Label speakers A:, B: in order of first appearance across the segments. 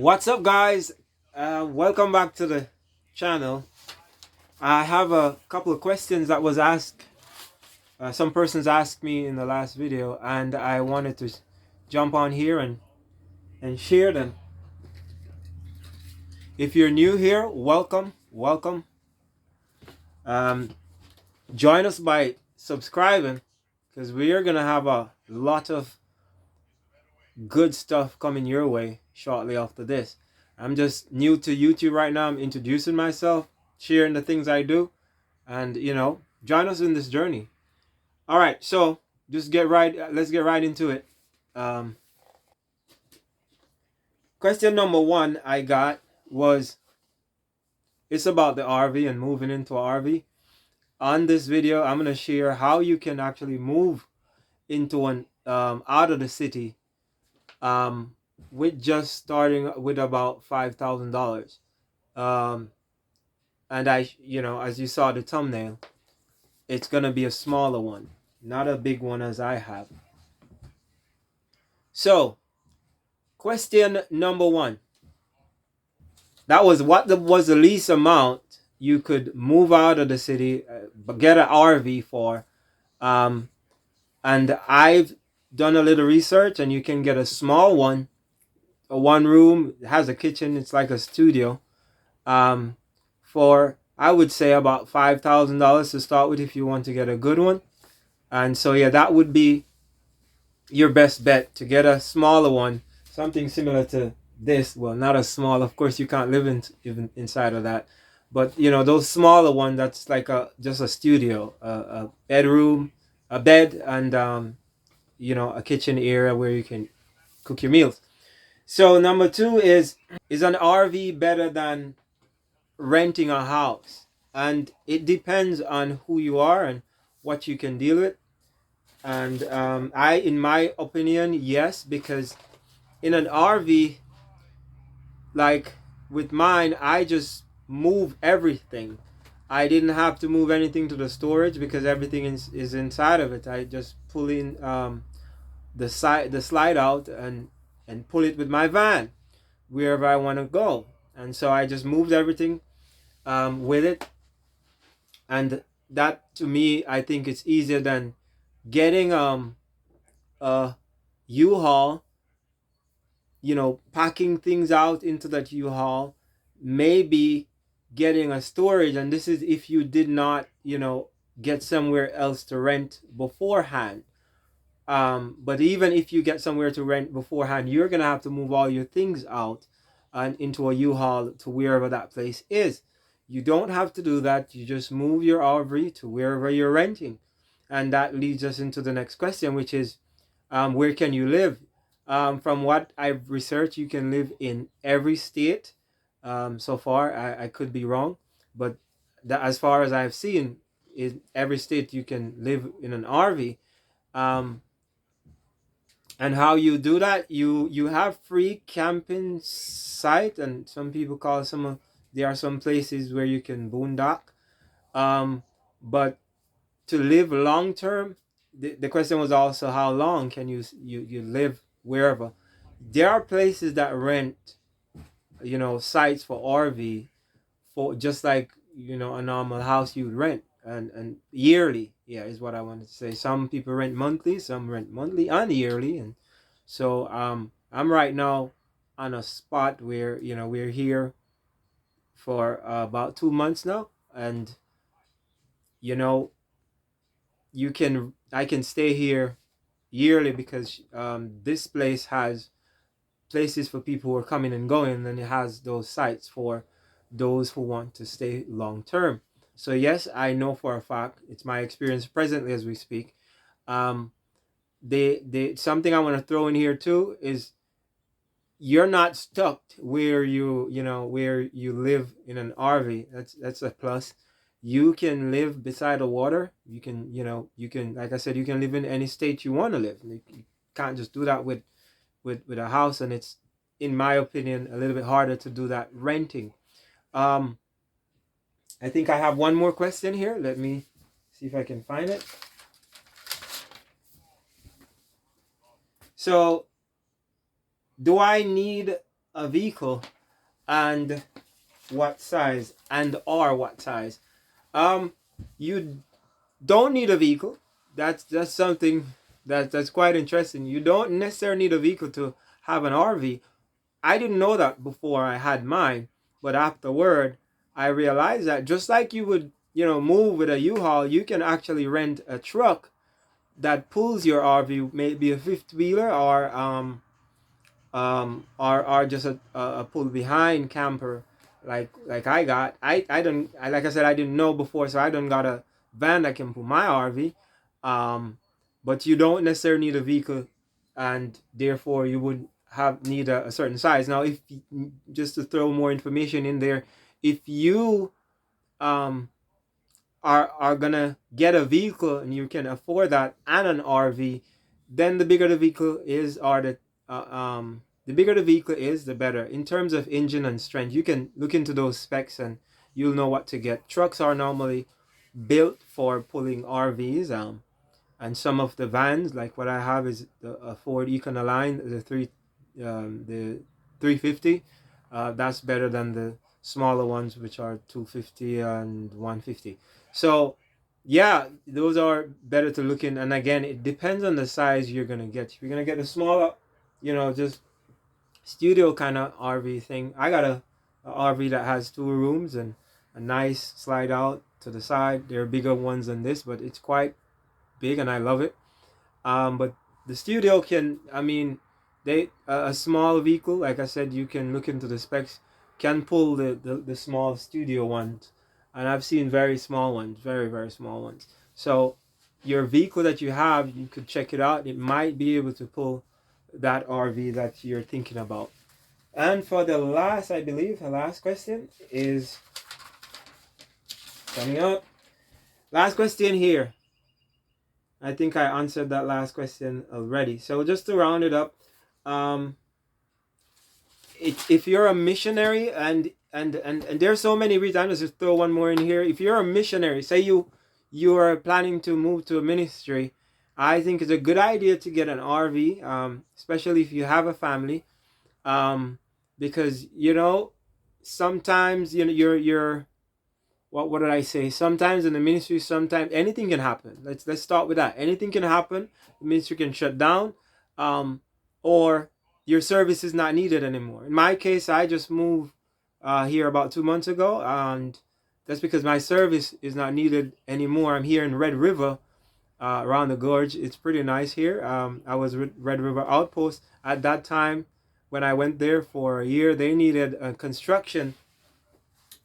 A: What's up, guys? Welcome back to the channel. I have a couple of questions that was asked. Some persons asked me in the last video, and I wanted to jump on here and share them. If you're new here, welcome. Um, Join us by subscribing, because we are gonna have a lot of good stuff coming your way shortly after this. I'm just new to YouTube right now. I'm introducing myself, sharing the things I do, and join us in this journey. All right, so just get right. Let's get right into it. Um, Question number one I got was, it's about the RV and moving into an RV. On this video, I'm gonna share how you can actually move into an out of the city, um, with just starting with about $5,000. Um, and as you saw the thumbnail, it's gonna be a smaller one, not a big one as I have. So, question number one. That was was the least amount you could move out of the city, but get an RV for. Um, and I've done a little research, and you can get a small one, a one room, it has a kitchen, it's like a studio, um, for I would say about $5,000 to start with if you want to get a good one. And so yeah, that would be your best bet, to get a smaller one, something similar to this. Well, not as small, of course. You can't live in even inside of that, but those smaller one, that's like a just a studio, a bedroom, a bed, and a kitchen area where you can cook your meals. So number two is an RV better than renting a house? And it depends on who you are and what you can deal with. And in my opinion, yes, because in an RV, like with mine, I just move everything. I didn't have to move anything to the storage because everything is inside of it. I just pull in the slide out and pull it with my van wherever I want to go. And so I just moved everything with it. And that, to me, I think it's easier than getting a U-Haul, packing things out into that U-Haul, maybe getting a storage. And this is if you did not, get somewhere else to rent beforehand. But even if you get somewhere to rent beforehand, you're gonna have to move all your things out and into a U-Haul to wherever that place is. You don't have to do that. You just move your RV to wherever you're renting. And that leads us into the next question, which is, where can you live? From what I've researched, you can live in every state. So far, I could be wrong, but as far as I've seen, in every state you can live in an RV. Um, and how you do that, you have free camping site, and some people call some of there are some places where you can boondock. But to live long term, the question was also, how long can you live wherever? There are places that rent, sites for RV, for just like a normal house you would rent, and yearly, yeah, is what I wanted to say. Some people rent monthly, some rent monthly and yearly. And so I'm right now on a spot where we're here for about 2 months now. And you know I can stay here yearly because this place has places for people who are coming and going, and it has those sites for those who want to stay long term. So yes, I know for a fact, it's my experience presently as we speak. um they something I want to throw in here too is, you're not stuck where you live in an RV. That's a plus. You can live beside the water. You can, like I said, you can live in any state you want to live. You can't just do that with a house. And it's, in my opinion, a little bit harder to do that renting. um I think I have one more question here. Let me see if I can find it. So, do I need a vehicle and what size or what size. You don't need a vehicle. That's something that's quite interesting. You don't necessarily need a vehicle to have an RV. I didn't know that before I had mine, but afterward I realized that just like you would, move with a U-Haul, you can actually rent a truck that pulls your RV, maybe a fifth wheeler or just a pull behind camper like I got. I don't I like I said I didn't know before, so I don't got a van that can pull my RV. But you don't necessarily need a vehicle, and therefore you would have need a certain size. Now, if just to throw more information in there, if you um are gonna get a vehicle and you can afford that and an RV, then the bigger the vehicle is, or the bigger the vehicle is, the better in terms of engine and strength. You can look into those specs and you'll know what to get. Trucks are normally built for pulling RVs, and some of the vans, like what I have, is a Ford Econoline, the 350. That's better than the smaller ones, which are 250 and 150. So yeah, those are better to look in. And again, it depends on the size you're gonna get. If you're gonna get a smaller, just studio kind of RV thing, I got a RV that has two rooms and a nice slide out to the side. There are bigger ones than this, but it's quite big and I love it. But the studio can, I mean, a small vehicle, like I said, you can look into the specs, can pull the small studio ones, and I've seen very small ones, very very small ones. So your vehicle that you have, you could check it out. It might be able to pull that RV that you're thinking about. And for the last, I believe, the last question is coming up. Last question here. I think I answered that last question already. So just to round it up, um, if you're a missionary, and there's so many reasons, I'm just throw one more in here. If you're a missionary, say you are planning to move to a ministry, I think it's a good idea to get an RV, especially if you have a family, because sometimes you're what did I say? Sometimes in the ministry, sometimes anything can happen. Let's start with that. Anything can happen. The ministry can shut down, or your service is not needed anymore. In my case, I just moved here about 2 months ago, and that's because my service is not needed anymore. I'm here in Red River, around the gorge. It's pretty nice here. I was with Red River Outpost at that time when I went there for a year. They needed construction,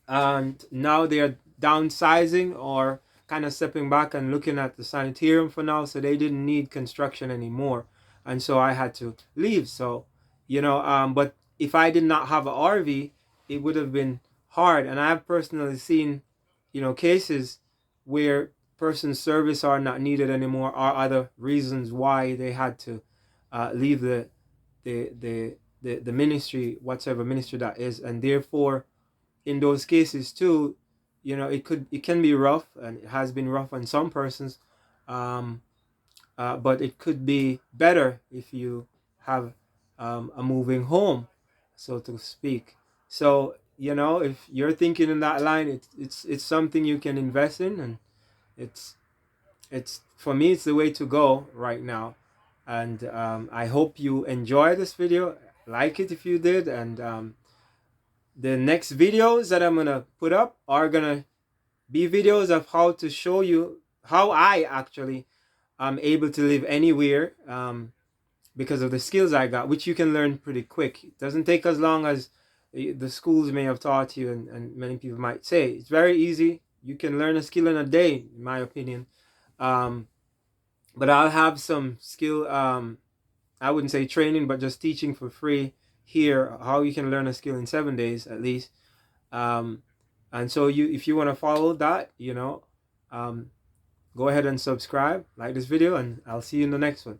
A: and now they're downsizing or kind of stepping back and looking at the sanitarium for now, so they didn't need construction anymore, and so I had to leave. So but if I did not have an RV, it would have been hard. And I've personally seen cases where person's service are not needed anymore, or other reasons why they had to leave the ministry, whatever ministry that is. And therefore, in those cases too, it can be rough, and it has been rough on some persons, um, but it could be better if you have a moving home, so to speak. So if you're thinking in that line, it's something you can invest in, and it's for me, it's the way to go right now. And I hope you enjoy this video. Like it if you did, and the next videos that I'm gonna put up are gonna be videos of how to show you how I actually am able to live anywhere, because of the skills I got, which you can learn pretty quick. It doesn't take as long as the schools may have taught you, and many people might say. It's very easy. You can learn a skill in a day, in my opinion. Um, but I'll have some skill, I wouldn't say training, but just teaching for free here, how you can learn a skill in 7 days at least. Um, and so if you want to follow that, um, go ahead and subscribe, like this video, and I'll see you in the next one.